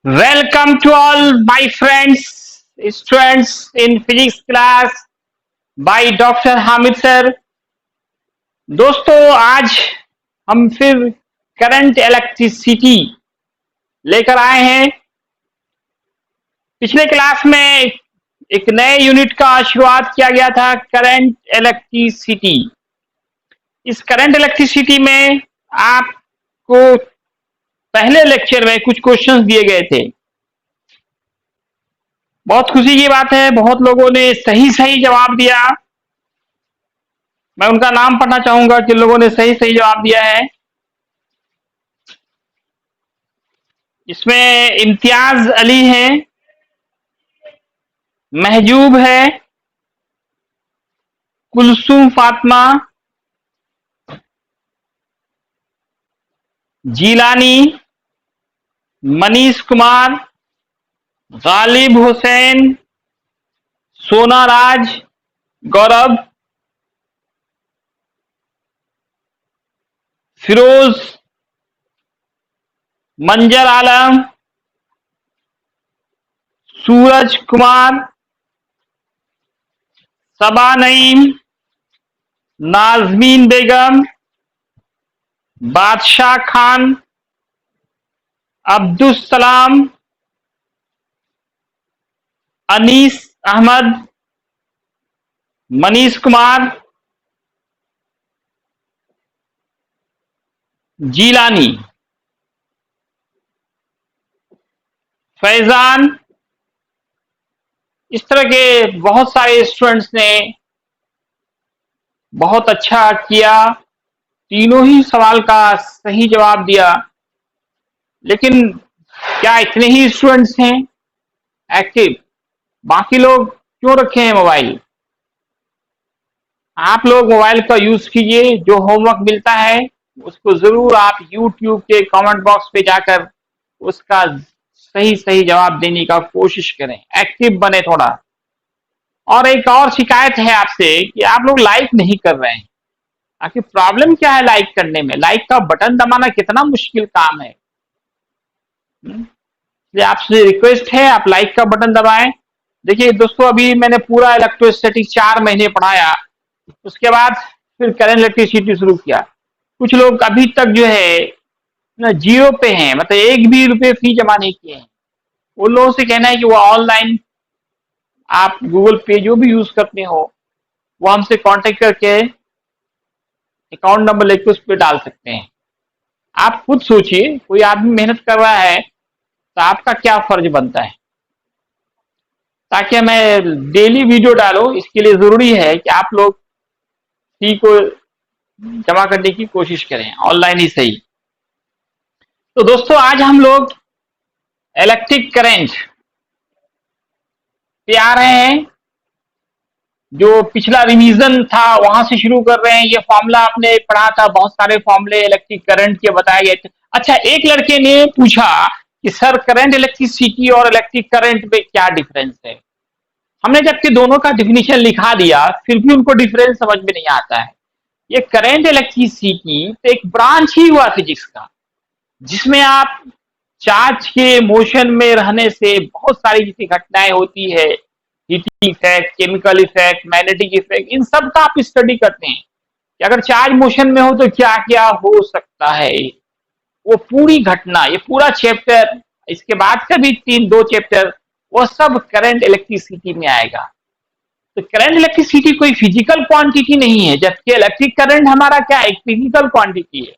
Welcome to all my friends, students in physics class by doctor Hamid sir. दोस्तों, आज हम फिर करंट इलेक्ट्रिसिटी लेकर आए हैं। पिछले क्लास में एक नए यूनिट का शुरुआत किया गया था, करंट इलेक्ट्रिसिटी। इस करंट इलेक्ट्रिसिटी में आपको पहले लेक्चर में कुछ क्वेश्चंस दिए गए थे। बहुत खुशी की बात है, बहुत लोगों ने सही सही जवाब दिया। मैं उनका नाम पढ़ना चाहूंगा जिन लोगों ने सही सही जवाब दिया है। इसमें इम्तियाज अली है, महजूब है, कुलसुम फातिमा, जीलानी, मनीष कुमार, गालिब हुसैन, सोना राज, गौरव, फिरोज, मंजर आलम, सूरज कुमार, सबा नईम, नाजमीन बेगम, बादशाह खान, अब्दुल सलाम, अनीस अहमद, मनीष कुमार, जीलानी, फैजान। इस तरह के बहुत सारे स्टूडेंट्स ने बहुत अच्छा किया, तीनों ही सवाल का सही जवाब दिया। लेकिन क्या इतने ही स्टूडेंट्स हैं एक्टिव? बाकी लोग क्यों रखे हैं मोबाइल? आप लोग मोबाइल का यूज कीजिए। जो होमवर्क मिलता है उसको जरूर आप YouTube के कमेंट बॉक्स पे जाकर उसका सही सही जवाब देने का कोशिश करें, एक्टिव बने थोड़ा। और एक और शिकायत है आपसे कि आप लोग लाइक नहीं कर रहे हैं। आखिर प्रॉब्लम क्या है लाइक करने में? लाइक का बटन दबाना कितना मुश्किल काम है। इसलिए आपसे रिक्वेस्ट है, आप लाइक का बटन दबाएं। देखिए दोस्तों, अभी मैंने पूरा इलेक्ट्रोस्टैटिक 4 महीने पढ़ाया, उसके बाद फिर करंट इलेक्ट्रिसिटी शुरू किया। कुछ लोग अभी तक जो है ना जीरो पे हैं, मतलब एक भी रुपए फी जमा नहीं किए हैं। उन लोगों से कहना है कि वो ऑनलाइन आप गूगल पे जो भी यूज करते हो वो हमसे कांटेक्ट करके अकाउंट नंबर लेके उस पर डाल सकते हैं। आप खुद सोचिए, कोई आदमी मेहनत कर रहा है तो आपका क्या फर्ज बनता है। ताकि मैं डेली वीडियो डालूं, इसके लिए जरूरी है कि आप लोग फी को जमा करने की कोशिश करें, ऑनलाइन ही सही। तो दोस्तों, आज हम लोग इलेक्ट्रिक करंट पे आ रहे हैं। जो पिछला रिवीजन था वहां से शुरू कर रहे हैं। ये फॉर्मूला आपने पढ़ा था, बहुत सारे फॉर्मूले इलेक्ट्रिक करंट के बताए गए थे। अच्छा, एक लड़के ने पूछा कि सर करंट इलेक्ट्रिसिटी और इलेक्ट्रिक करंट में क्या डिफरेंस है। हमने जबकि दोनों का डिफिनीशन लिखा दिया, फिर भी उनको डिफरेंस समझ में नहीं आता है। ये करंट इलेक्ट्रिसिटी तो एक ब्रांच ही हुआ फिजिक्स का, जिसमें आप चार्ज के मोशन में रहने से बहुत सारी जैसी घटनाएं होती है, heating effect, chemical effect, magnetic effect, इन सब का आप स्टडी करते हैं कि अगर चार्ज मोशन में हो तो क्या क्या हो सकता है। वो पूरी घटना, ये पूरा चैप्टर, इसके बाद का भी 3-2 चैप्टर, वो सब करंट इलेक्ट्रिसिटी में आएगा। तो करंट इलेक्ट्रिसिटी कोई फिजिकल क्वांटिटी नहीं है, जबकि इलेक्ट्रिक करंट हमारा क्या एक फिजिकल क्वांटिटी है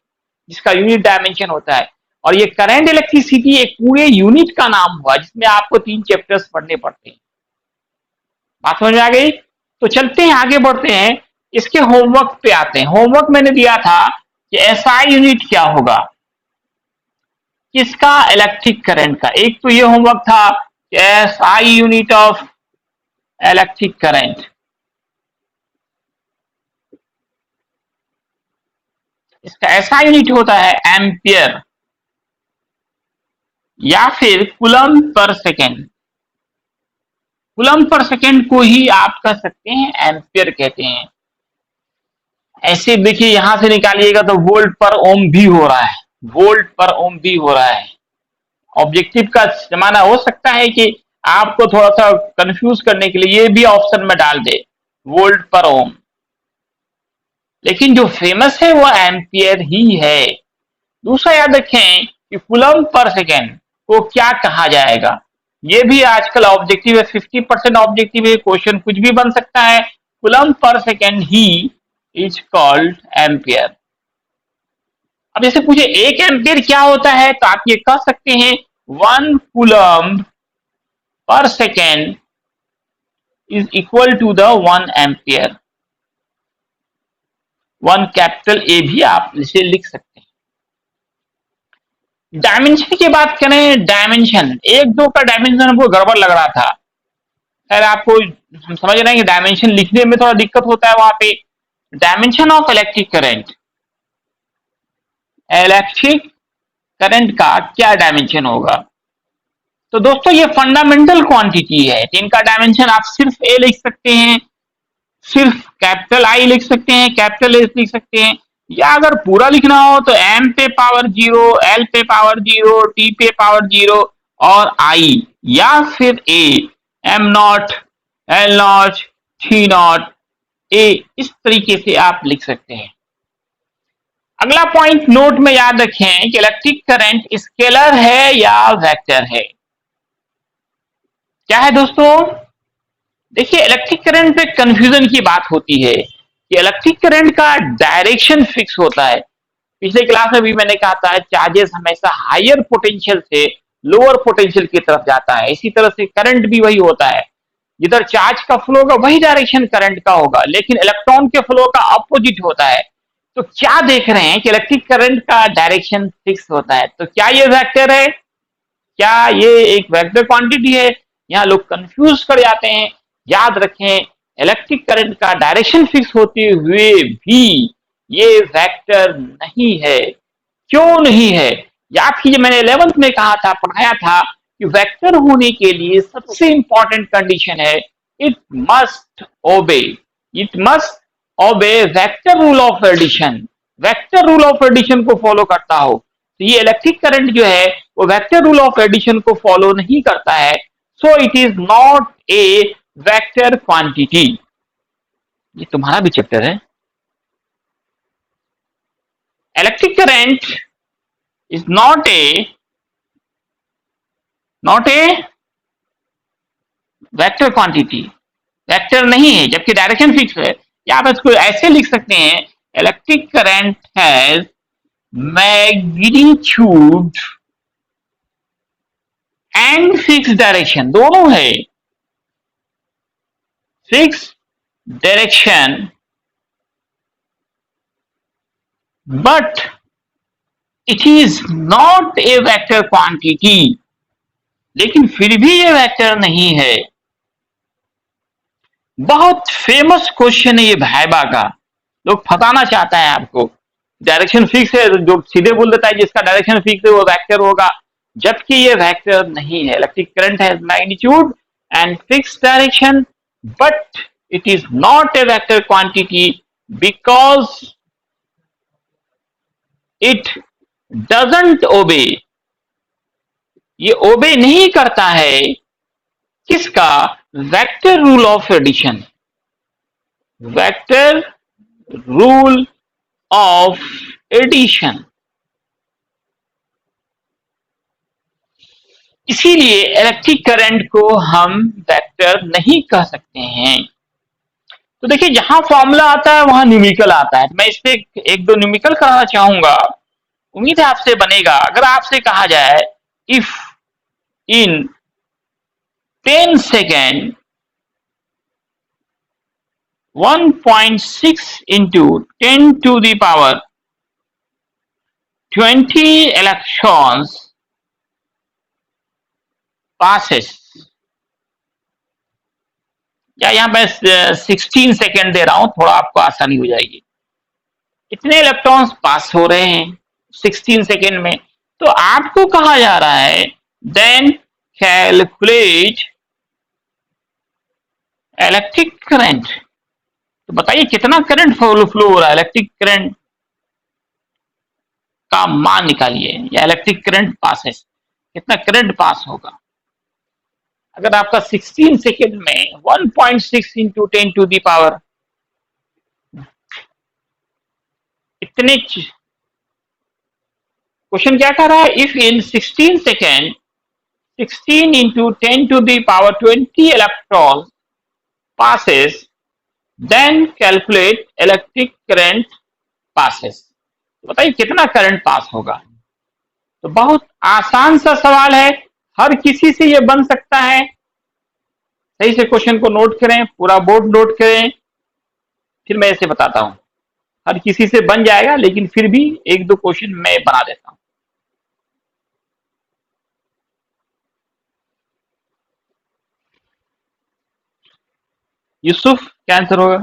जिसका यूनिट डायमेंशन होता है। और ये करंट इलेक्ट्रिसिटी एक पूरे यूनिट का नाम हुआ जिसमें आपको 3 चैप्टर्स पढ़ने पड़ते हैं। बात समझ में आ गई? तो चलते हैं, आगे बढ़ते हैं, इसके होमवर्क पे आते हैं। होमवर्क मैंने दिया था कि एसआई यूनिट क्या होगा किसका, इलेक्ट्रिक करंट का। एक तो ये होमवर्क था कि SI unit of electric current, इसका ऐसा यूनिट होता है एम्पियर या फिर coulomb per second. Coulomb per second को ही आप कह सकते हैं एम्पियर कहते हैं। ऐसे देखिए, यहां से निकालिएगा तो वोल्ट पर ओम भी हो रहा है, वोल्ट पर ओम भी हो रहा है। ऑब्जेक्टिव का जमाना हो सकता है कि आपको थोड़ा सा कंफ्यूज करने के लिए ये भी ऑप्शन में डाल दे, वोल्ट पर ओम। लेकिन जो फेमस है वो एम्पियर ही है। दूसरा याद रखें कि कूलम पर सेकेंड को क्या कहा जाएगा। ये भी आजकल ऑब्जेक्टिव है, 50% ऑब्जेक्टिव है, क्वेश्चन कुछ भी बन सकता है। Coulomb per second he is called ampere. अब जैसे पूछे 1 एम्पियर क्या होता है, तो आप ये कह सकते हैं 1 coulomb per second is equal to the 1 ampere. 1 capital A भी आप इसे लिख सकते हैं। डायमेंशन की बात करें, डायमेंशन 1-2 का डायमेंशन हमको गड़बड़ लग रहा था। खैर आपको हम समझ रहे हैं कि डायमेंशन लिखने में थोड़ा दिक्कत होता है वहां पे। Dimension of electric current, electric current का क्या डायमेंशन होगा। तो दोस्तों ये फंडामेंटल क्वांटिटी है, तो इनका डायमेंशन आप सिर्फ ए लिख सकते हैं, सिर्फ कैपिटल आई लिख सकते हैं, कैपिटल एस लिख सकते हैं, या अगर पूरा लिखना हो तो एम पे पावर 0, एल पे पावर 0, टी पे पावर 0 और आई, या फिर A, M not, L not, T not, A, इस तरीके से आप लिख सकते हैं। अगला पॉइंट नोट में याद रखें कि इलेक्ट्रिक करंट स्केलर है या वेक्टर है। क्या है दोस्तों, देखिए इलेक्ट्रिक करंट पे कंफ्यूजन की बात होती है कि इलेक्ट्रिक करंट का डायरेक्शन फिक्स होता है। पिछले क्लास में भी मैंने कहा था चार्जेस हमेशा हायर पोटेंशियल से लोअर पोटेंशियल की तरफ जाता है, इसी तरह से करंट भी वही होता है। जिधर चार्ज का फ्लो होगा वही डायरेक्शन करंट का होगा, लेकिन इलेक्ट्रॉन के फ्लो का अपोजिट होता है। तो क्या देख रहे हैं कि इलेक्ट्रिक करंट का डायरेक्शन फिक्स होता है, तो क्या ये वेक्टर है, क्या ये एक वेक्टर क्वांटिटी है। यहाँ लोग कंफ्यूज कर जाते हैं। याद रखें इलेक्ट्रिक करंट का डायरेक्शन फिक्स होते हुए भी ये वेक्टर नहीं है। क्यों नहीं है, याद कीजिए मैंने 11th में कहा था, पढ़ाया था कि वेक्टर होने के लिए सबसे इंपॉर्टेंट कंडीशन है it must obey, it must obey vector rule of addition. Vector rule of addition को फॉलो करता हो। तो ये इलेक्ट्रिक करंट जो है वो वेक्टर रूल ऑफ एडिशन को फॉलो नहीं करता है, so it is not a vector quantity. ये तुम्हारा भी चैप्टर है। Electric current is not a vector quantity, vector नहीं है जबकि डायरेक्शन फिक्स है। या आप इसको ऐसे लिख सकते हैं, electric current has magnitude and fix direction, दोनों है, fix direction but it is not a vector quantity, लेकिन फिर भी ये वेक्टर नहीं है। बहुत फेमस क्वेश्चन है ये भाइबा का, लोग फंसाना चाहता है आपको। डायरेक्शन फिक्स है, जो सीधे बोल देता है जिसका डायरेक्शन फिक्स है वो वेक्टर होगा, जबकि ये वेक्टर नहीं है। Electric current has magnitude and fix direction but it is not a vector quantity because it doesn't obey, ये ओबे नहीं करता है किसका, vector rule of addition, vector rule of addition. इसीलिए इलेक्ट्रिक करंट को हम वेक्टर नहीं कह सकते हैं। तो देखिए जहां फॉर्मूला आता है वहां न्यूमेरिकल आता है, मैं इस पे एक दो न्यूमेरिकल कराना चाहूंगा, उम्मीद है आपसे बनेगा। अगर आपसे कहा जाए if in 10 second 1.6 into 10 to the power 20 electrons passes, या यहाँ मैं 16 सेकेंड दे रहा हूं, थोड़ा आपको आसानी हो जाएगी। इतने इलेक्ट्रॉन्स पास हो रहे हैं 16 सेकेंड में, तो आपको कहा जा रहा है देन कैलकुलेट इलेक्ट्रिक करंट। तो बताइए कितना करंट फ्लो हो रहा है, इलेक्ट्रिक करंट का मान निकालिए, या इलेक्ट्रिक करंट पास है, कितना करंट पास होगा। अगर आपका 16 सेकेंड में 1.6 इंटू 10 टू दी पावर इतने, क्वेश्चन क्या कह रहा है, if in 16 second 16 into 10 to the power 20 electron passes, then calculate electric current passes। तो बताइए कितना करंट पास होगा। तो बहुत आसान सा सवाल है, हर किसी से ये बन सकता है। सही से क्वेश्चन को नोट करें, पूरा बोर्ड नोट करें, फिर मैं इसे बताता हूं। हर किसी से बन जाएगा, लेकिन फिर भी एक दो क्वेश्चन मैं बना देता हूं। यूसुफ क्या आंसर होगा?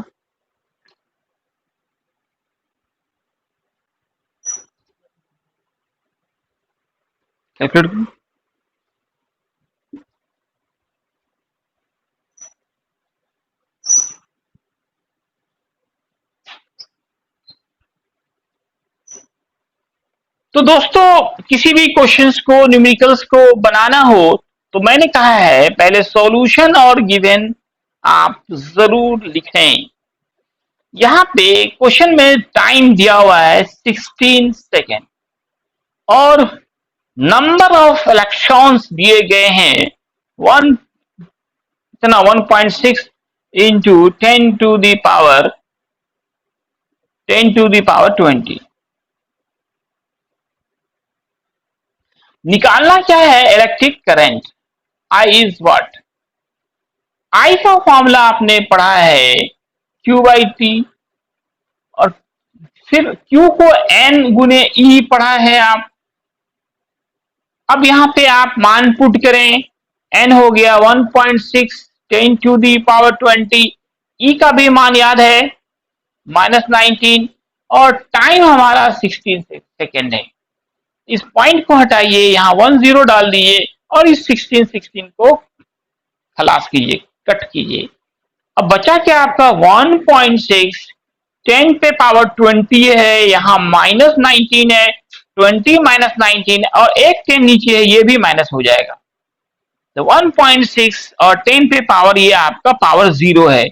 कैलकुलेट करो। तो दोस्तों किसी भी क्वेश्चंस को, न्यूमेरिकल्स को बनाना हो तो मैंने कहा है पहले सॉल्यूशन और गिवन आप जरूर लिखें। यहाँ पे क्वेश्चन में टाइम दिया हुआ है 16 सेकेंड और नंबर ऑफ इलेक्ट्रॉन्स दिए गए हैं वन इतना 1.6 इंटू 10 टू दी पावर 20। निकालना क्या है, electric current. I is what, I का फॉर्मूला आपने पढ़ा है Q बाई टी, और फिर Q को N गुने E पढ़ा है आप। अब यहां पे आप मान पुट करें, N हो गया 1.6 10 टू दी पावर 20, E का भी मान याद है -19, और टाइम हमारा 16 सेकेंड है। इस पॉइंट को हटाइए, यहाँ 10 डाल दिए और इस 16 को खलास कीजिए, कट कीजिए। अब बचा क्या आपका 1.6 10 पे पावर 20 है, यहाँ -19 है, 20 माइनस 19 और एक 10 नीचे है, ये भी माइनस हो जाएगा। तो 1.6 और 10 पे पावर ये आपका पावर 0 है।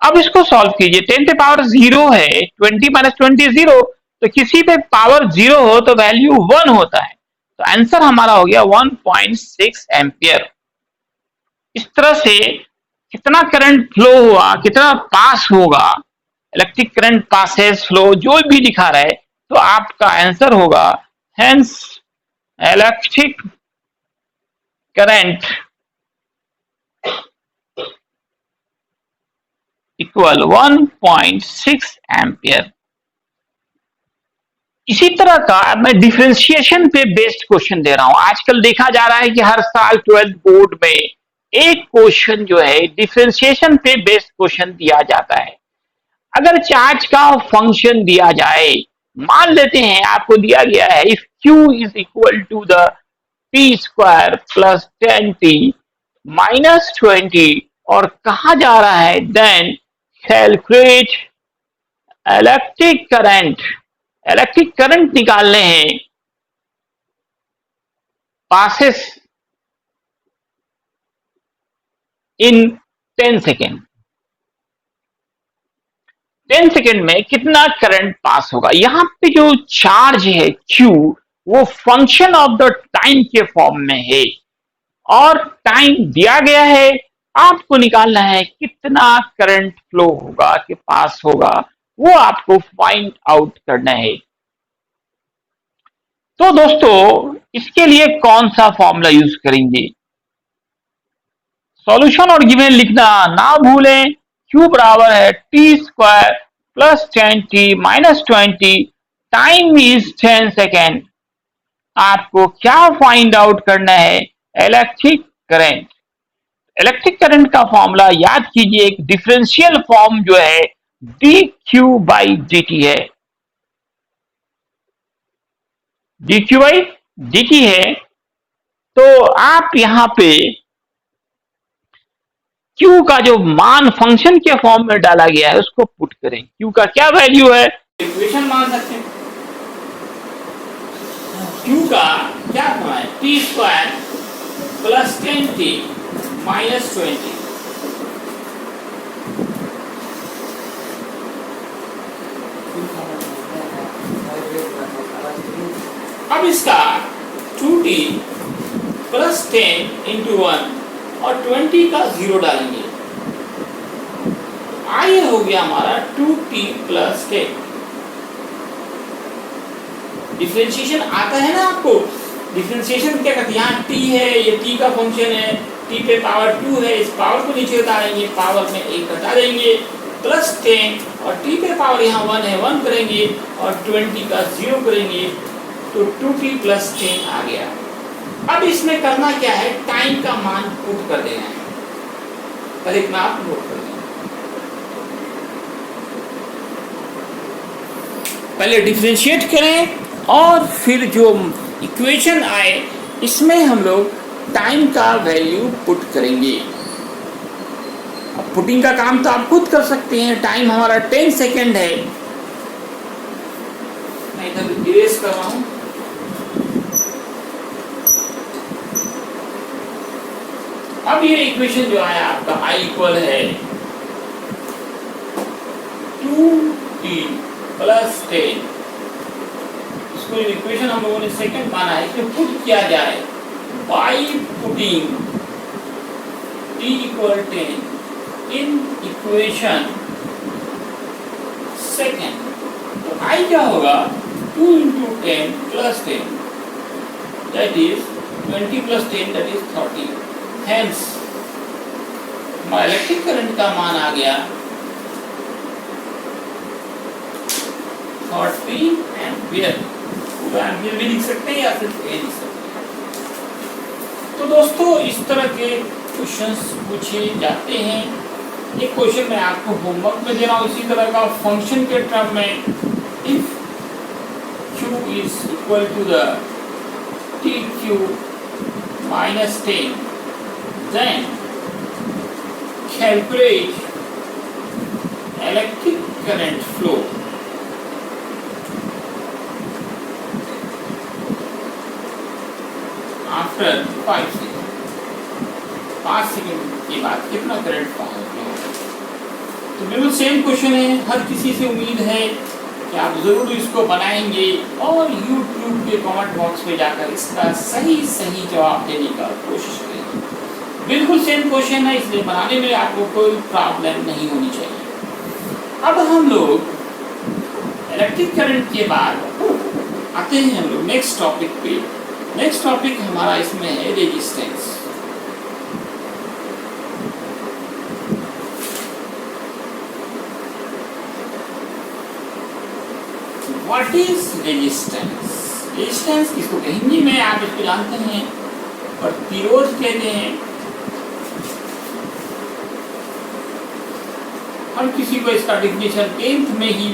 अब इसको सॉल्व कीजिए, 10 पे पावर 0 है, 20 माइनस 20 0, तो किसी पे पावर 0 हो तो वैल्यू 1 होता है। तो आंसर हमारा हो गया 1.6 एम्पियर। इस तरह से कितना करंट फ्लो हुआ, कितना पास होगा, इलेक्ट्रिक करंट पासेस फ्लो जो भी दिखा रहा है, तो आपका आंसर होगा hence electric current equal 1.6 ampere. इसी तरह का मैं डिफरेंशिएशन पे बेस्ड क्वेश्चन दे रहा हूं। आजकल देखा जा रहा है कि हर साल 12th बोर्ड में एक क्वेश्चन जो है डिफरेंशिएशन पे बेस्ड क्वेश्चन दिया जाता है। अगर चार्ज का फंक्शन दिया जाए, मान लेते हैं आपको दिया गया है if Q is equal to the t square plus 10t minus 20, और कहा जा रहा है then calculate electric current. Electric current निकालने हैं, पासेस इन 10 सेकेंड। 10 सेकेंड में कितना करंट पास होगा। यहां पे जो चार्ज है Q, वो फंक्शन ऑफ द टाइम के फॉर्म में है, और टाइम दिया गया है, आपको निकालना है कितना करंट फ्लो होगा कि पास होगा, वो आपको फाइंड आउट करना है। तो दोस्तों इसके लिए कौन सा फॉर्मूला यूज करेंगे, सॉल्यूशन और गिवन लिखना ना भूलें। Q बराबर है T square plus 10t minus 20, time is 10 second. आपको क्या फाइंड आउट करना है, इलेक्ट्रिक करंट। इलेक्ट्रिक करंट का फॉर्मूला याद कीजिए, एक डिफरेंशियल फॉर्म जो है dq बाई dt है, dq बाई dt है। तो आप यहां पे Q का जो मान फंक्शन के फॉर्म में डाला गया है उसको पुट करें। Q का क्या वैल्यू है, इक्वेशन मान सकते हैं। Q का क्या फॉर्म है, T square plus 10t minus 20। अब इसका 2t प्लस 10 इंटू 1 और 20 का 0 डालेंगे। आगे हो गया हमारा 2t प्लस 10। डिफरेंशिएशन आता है ना आपको, डिफरेंशिएशन क्या करते हैं, यहाँ t है, ये t का फंक्शन है, t पे पावर 2 है, इस पावर को नीचे उतारेंगे, पावर में 1 घटा देंगे, प्लस 10 और t पे पावर यहाँ 1 है, 1 करेंगे और 20 का 0 करेंगे, तो 2t प्लस 10 आ गया। अब इसमें करना क्या है, टाइम का मान पुट कर देना है। पहले मैं आप नोट कर दें, पहले डिफरेंशिएट करें और फिर जो इक्वेशन आए इसमें हम लोग टाइम का वैल्यू पुट करेंगे। अब पुटिंग का काम तो आप खुद कर सकते हैं। टाइम हमारा 10 सेकेंड है, मैं इधर इरेज कर रहा हूं। अब ये इक्वेशन जो आया आपका I इक्वल है 2t प्लस 10, इसको इक्वेशन हम लोगों ने सेकंड माना है, इसको पुट किया जाए by putting t equal 10 in equation second. तो I क्या होगा, 2 into 10 plus 10 that is 20 plus 10 that is 30। Hence हमारा इलेक्ट्रिक करंट का मान आ गया 40 एम्पियर। पूरा एम्पियर भी लिख सकते हैं या फिर ए लिख सकते हैं। तो दोस्तों इस तरह के क्वेश्चंस पूछे जाते हैं। एक क्वेश्चन मैं आपको होमवर्क में दे रहा हूँ इसी तरह का, फंक्शन के टर्म में if q is equal to the tq minus 10, then calculate electric current flow after 5 seconds। 5 second के बाद कितना करंट पास होगा। तो बिल्कुल सेम क्वेश्चन है, हर किसी से उम्मीद है कि आप जरूर इसको बनाएंगे और YouTube के कमेंट बॉक्स में जाकर इसका सही जवाब देने का कोशिश करेंगे। बिल्कुल सेम क्वेश्चन है, इसलिए बनाने में आपको कोई प्रॉब्लम नहीं होनी चाहिए। अब हम लोग इलेक्ट्रिक करंट के बाद आते हैं हम लोग नेक्स्ट टॉपिक पे। नेक्स्ट टॉपिक हमारा इसमें है resistance. What is resistance? Resistance किसको हिंदी में आप इसको जानते हैं प्रतिरोध कहते हैं। हर किसी को इसका डिफिनेशन 10th में ही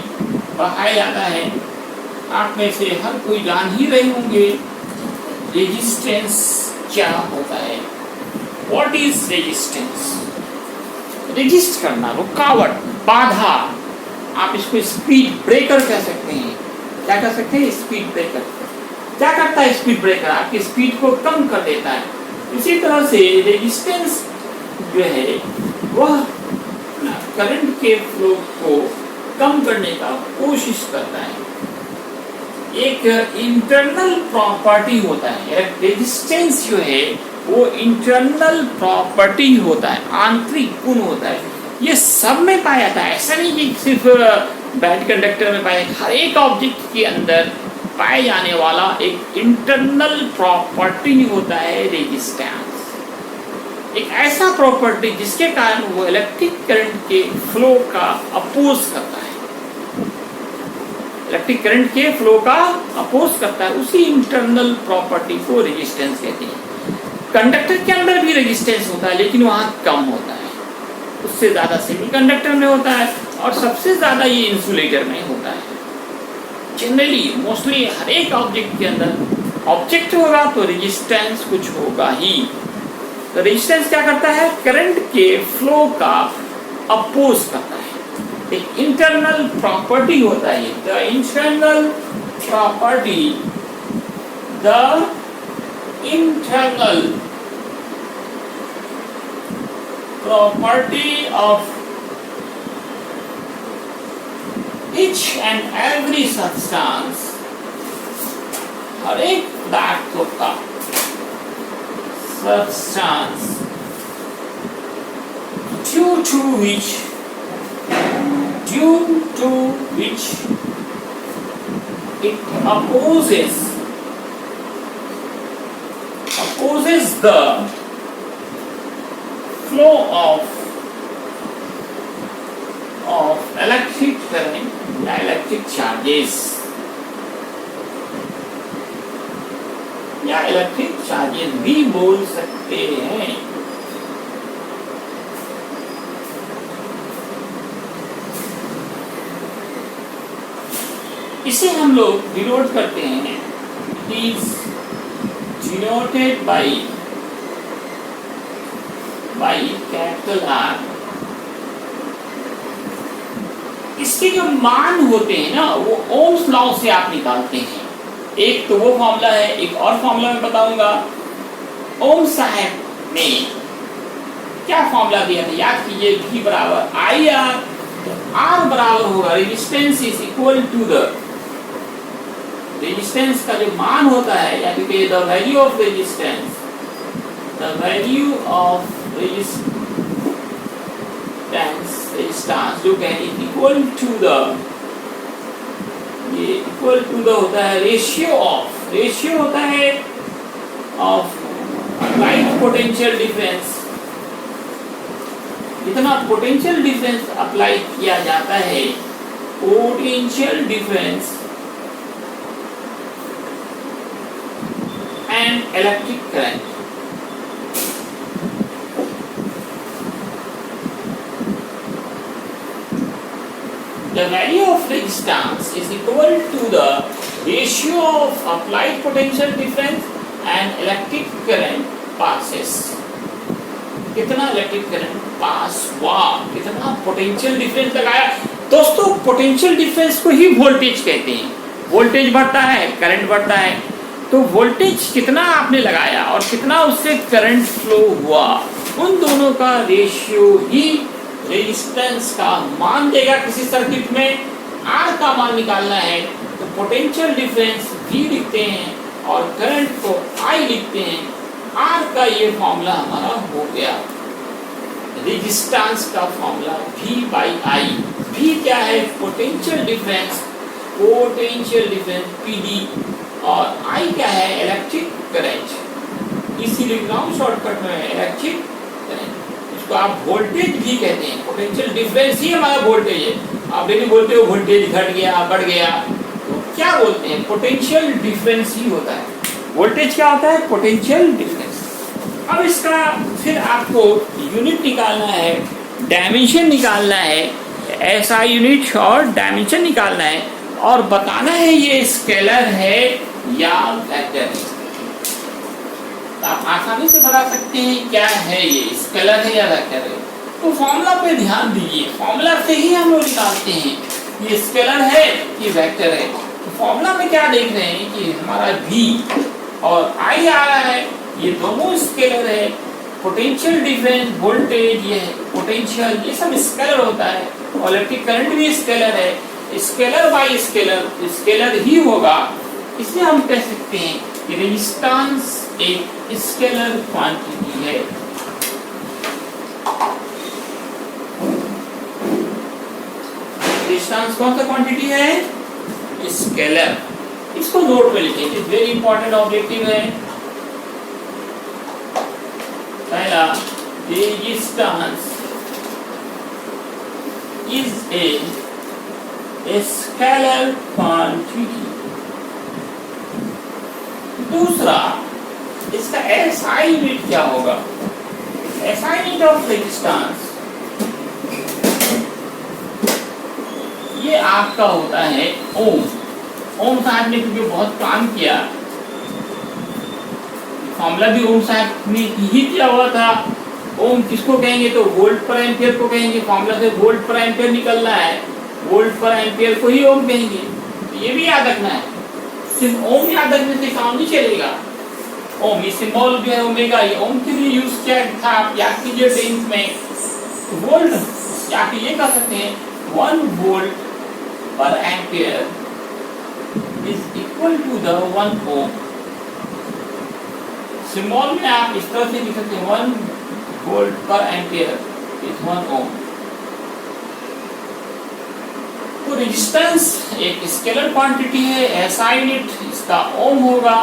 पढ़ाया जाता है। आप में से हर कोई जान ही रहे होंगे रेजिस्टेंस क्या होता है। What is resistance? रेजिस्ट करना, रुकावट, बाधा। आप इसको स्पीड ब्रेकर कह सकते हैं। क्या कह सकते हैं? Speed breaker. क्या करता है स्पीड ब्रेकर? आपकी स्पीड को कम कर देता है। इसी तरह से रेजिस्टेंस जो है वह करंट के फ्लो को कम करने का कोशिश करता है। एक इंटरनल प्रॉपर्टी होता है रेजिस्टेंस जो है, वो इंटरनल प्रॉपर्टी होता है, आंतरिक गुण होता है। ये सब में पाया जाता है, ऐसा नहीं कि सिर्फ बैड कंडक्टर में पाया। हर एक ऑब्जेक्ट के अंदर पाए जाने वाला एक इंटरनल प्रॉपर्टी होता है रेजिस्टेंस। एक ऐसा प्रॉपर्टी जिसके कारण वो इलेक्ट्रिक करंट के फ्लो का अपोज करता है। इलेक्ट्रिक करंट के फ्लो का अपोज करता है, उसी इंटरनल प्रॉपर्टी को रेजिस्टेंस कहते हैं। कंडक्टर के अंदर भी रेजिस्टेंस होता है, लेकिन वहाँ कम होता है। उससे ज़्यादा सेमीकंडक्टर में होता है और सबसे ज़्यादा ये इंसुलेटर में होता है। जनरली मोस्टली हर एक ऑब्जेक्ट के अंदर ऑब्जेक्ट होगा तो रेजिस्टेंस कुछ होगा ही। तो रेजिस्टेंस क्या करता है? करंट के फ्लो का अपोज करता है। एक इंटरनल प्रॉपर्टी होता है। The internal property the internal property of each and every substance, हर एक पदार्थ का substance due to which it opposes the flow of electric current, electric charges या इलेक्ट्रिक चार्जेस भी बोल सकते हैं। इसे हम लोग डिनोट करते हैं, it is denoted by capital R. इसके जो मान होते हैं ना वो ओम्स लॉ से आप निकालते हैं। एक तो वो फॉर्मूला है, एक और फॉर्मूला मैं बताऊंगा। ओम साहब ने क्या फॉर्मूला दिया था, याद कीजिए, V बराबर IR। तो R बराबर होगा resistance is equal to the resistance का जो मान होता है, यानी कि the value of resistance, the value of resistance जो कहें इक्वल टू द, ये इक्वल टू द होता है रेशियो होता है ऑफ अप्लाइड पोटेंशियल डिफरेंस। इतना पोटेंशियल डिफरेंस अप्लाई किया जाता है, potential difference and electric current. The value of resistance is equal to the ratio of applied potential difference and electric current passes। कितना electric current pass हुआ, कितना potential difference लगाया। दोस्तों potential difference को ही voltage कहते हैं। वोल्टेज बढ़ता है, करंट बढ़ता है, तो वोल्टेज कितना आपने लगाया और कितना उससे करंट फ्लो हुआ, उन दोनों का रेशियो ही रेजिस्टेंस का मान देगा। किसी सर्किट में R का मान निकालना है तो पोटेंशियल डिफरेंस V लिखते हैं और करंट को I लिखते हैं। R का ये फॉर्मूला हमारा हो गया, रेजिस्टेंस का फॉर्मूला V/I। V क्या है, पोटेंशियल डिफरेंस PD, और I क्या है, इलेक्ट्रिक करंट। इसीलिए ग्राउंड शॉर्टकट में इलेक्ट्रिक करंट, इसको आप वोल्टेज भी कहते हैं। पोटेंशियल डिफरेंस ही हमारा वोल्टेज है। आप यदि बोलते हो वोल्टेज घट गया, बढ़ गया, तो क्या बोलते हैं, पोटेंशियल डिफरेंस ही होता है। वोल्टेज क्या होता है, पोटेंशियल डिफरेंस। अब इसका फिर आपको यूनिट निकालना है, डायमेंशन निकालना है, SI यूनिट और डायमेंशन निकालना है और बताना है ये स्केलर है या वेक्टर है। आप आसानी से बता सकते हैं क्या है, ये स्केलर है या वेक्टर है। तो फॉर्मूला पे ध्यान दीजिए, फॉर्मूला से ही हम लोग निकालते हैं ये स्केलर है कि वेक्टर है। तो फॉर्मूला में क्या देख रहे हैं कि हमारा V और I आ रहा है, ये दोनों स्केलर है। पोटेंशियल डिफरेंस, वोल्टेज, ये पोटेंशियल, ये सब स्केलर होता है और इलेक्ट्रिक करंट भी स्केलर है। स्केलर बाय स्केलर स्केलर ही होगा, इसलिए हम कह सकते हैं कि रेजिस्टेंस एक स्केलर क्वांटिटी है। रेजिस्टेंस कौन सा क्वांटिटी है, स्केलर। इसको नोट में लिखें, it is very important objective है। पहला, resistance is a scalar quantity. दूसरा, इसका SI यूनिट क्या होगा, SI यूनिट ऑफ रेजिस्टेंस, ये आपका होता है ओम। ओम साहब ने क्योंकि बहुत काम किया, फॉर्मूला भी ओम साहब ने ही किया हुआ था। ओम किसको कहेंगे, तो वोल्ट पर एम्पियर को कहेंगे। फॉर्मूला से वोल्ट पर एम्पियर निकलना है, वोल्ट पर एम्पियर को ही ओम कहेंगे। तो ये भी याद रखना है, सिर्फ ओम याद रखने से काम नहीं चलेगा। ओम ये सिंबल जो है ओमेगा, ये ओम के लिए यूज किया था, आप याद कीजिए 10th में। वोल्ट या फिर ये कह सकते हैं 1 volt per ampere is equal to the 1 ohm. Symbol में आप इस तरह से लिख सकते हैं 1 वोल्ट पर एम्पियर इज 1 ओम। तो रेजिस्टेंस एक स्केलर क्वांटिटी है, SI यूनिट इसका ओम होगा,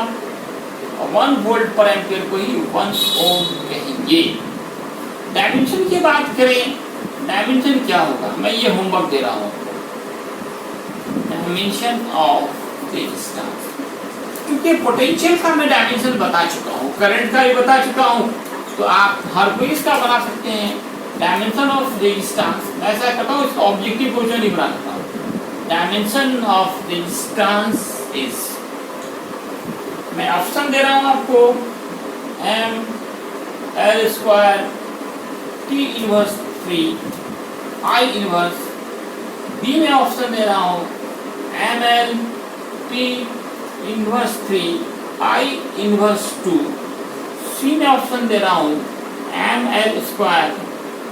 और 1 वोल्ट पर एम्पियर को ही 1 ओम कहेंगे। डायमेंशन की बात करें, डायमेंशन क्या होगा, मैं ये होमवर्क दे रहा हूँ। डायमेंशन ऑफ रेजिस्टेंस, क्योंकि पोटेंशियल का मैं डायमेंशन बता चुका हूँ, करंट का भी बता चुका हूँ, तो आप हर कोई इसका बना सकते हैं। डायमेंशन ऑफ रेजिस्टेंस मैं ऐसा करता हूँ, इसका ऑब्जेक्टिव क्वेश्चन नहीं बना सकता हूँ। डायमेंशन ऑफ रेजिस्टेंस इज, मैं ऑप्शन दे रहा हूँ आपको, m l square t inverse 3 I inverse. B में ऑप्शन दे रहा हूँ m l t inverse 3 I inverse 2। C में ऑप्शन दे रहा हूँ m l square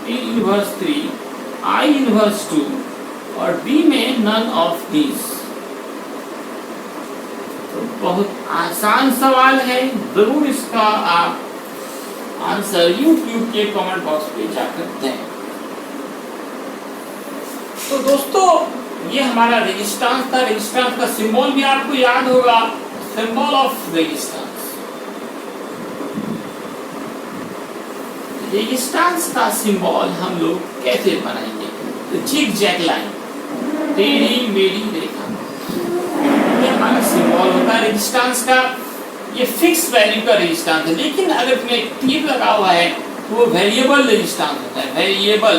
t inverse 3 I inverse 2, और डी में नन ऑफ दीज। तो बहुत आसान सवाल है, जरूर इसका आप आंसर YouTube के कमेंट बॉक्स पे जाकर दें। तो दोस्तों ये हमारा रेजिस्टेंस था। रेजिस्टेंस का सिंबल भी आपको याद होगा, सिंबल ऑफ रेजिस्टेंस। रेजिस्टेंस का सिंबल हम लोग कैसे बनाएंगे, तो जिग जैग लाइन, तेरी मेरी रेखा, ये हमारा सिंबल होता है रेजिस्टेंस का। ये फिक्स वैल्यू का रेजिस्टेंस है, लेकिन अगर इसमें तीर लगा हुआ है तो वो वेरिएबल रेजिस्टेंस होता है। वेरिएबल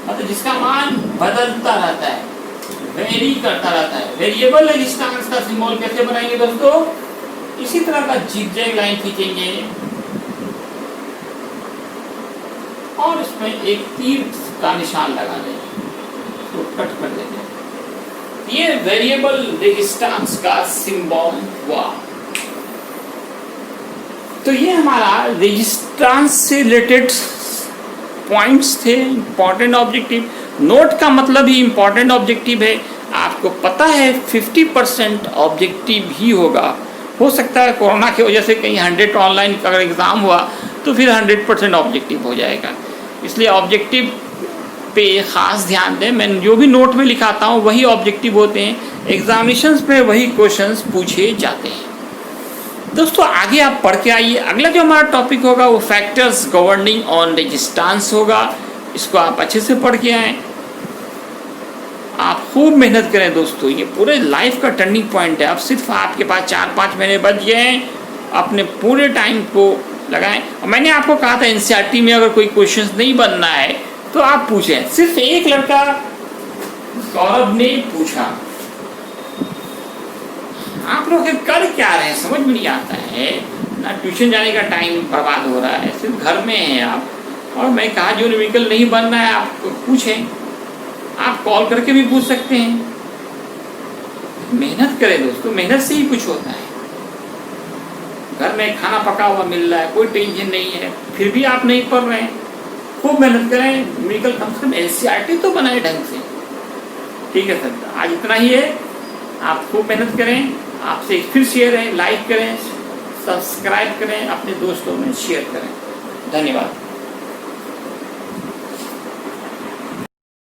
मतलब जिसका मान बदलता रहता है, वेरी करता रहता है। वेरिएबल रेजिस्टेंस का सिंबल कैसे बनाएंगे दोस्तों, इसी तरह का जिगजैग लाइन खींचेंगे और इसमें एक तीर का निशान लगा देंगे, तो कट कर देंगे। ये वेरिएबल रेजिस्टेंस का सिंबल हुआ। तो ये हमारा रेजिस्टेंस से रिलेटेड पॉइंट्स थे, इंपॉर्टेंट ऑब्जेक्टिव। नोट का मतलब ही इंपॉर्टेंट ऑब्जेक्टिव है। आपको पता है 50% ऑब्जेक्टिव ही होगा। हो सकता है कोरोना की वजह से कहीं 100 ऑनलाइन अगर एग्ज़ाम हुआ तो फिर 100% ऑब्जेक्टिव हो जाएगा। इसलिए ऑब्जेक्टिव पे ख़ास ध्यान दें। मैं जो भी नोट में लिखाता हूँ वही ऑब्जेक्टिव होते हैं, एग्जामिनेशंस में वही क्वेश्चंस पूछे जाते हैं। दोस्तों आगे आप पढ़ के आइए। अगला जो हमारा टॉपिक होगा वो फैक्टर्स गवर्निंग ऑन रेजिस्टेंस होगा। इसको आप अच्छे से पढ़ के आएँ, आप खूब मेहनत करें दोस्तों। ये पूरे लाइफ का टर्निंग पॉइंट है। अब सिर्फ आपके पास 4-5 महीने बच गए हैं, अपने पूरे टाइम को लगाएं। और मैंने आपको कहा था एनसीईआरटी में अगर कोई क्वेश्चन नहीं बनना है तो आप पूछें। सिर्फ एक लड़का गौरव ने पूछा, आप लोग कर क्या रहे हैं समझ में नहीं आता है ना, ट्यूशन जाने का टाइम बर्बाद हो रहा है, सिर्फ घर में हैं आप। और मैं कहा जो न्यूमेरिकल नहीं बनना है आप पूछें, आप कॉल करके भी पूछ सकते हैं। मेहनत करें दोस्तों, मेहनत से ही कुछ होता है। घर में खाना पका हुआ मिल रहा है, कोई टेंशन नहीं है, फिर भी आप नहीं पढ़ रहे हैं। खूब मेहनत करें, न्यूमेरिकल कम से कम एनसीईआरटी तो बनाए ढंग से। ठीक है सर, आज इतना ही है। आप खूब मेहनत करें। आपसे फिर शेयर है, लाइक करें, सब्सक्राइब करें, अपने दोस्तों में शेयर करें। धन्यवाद।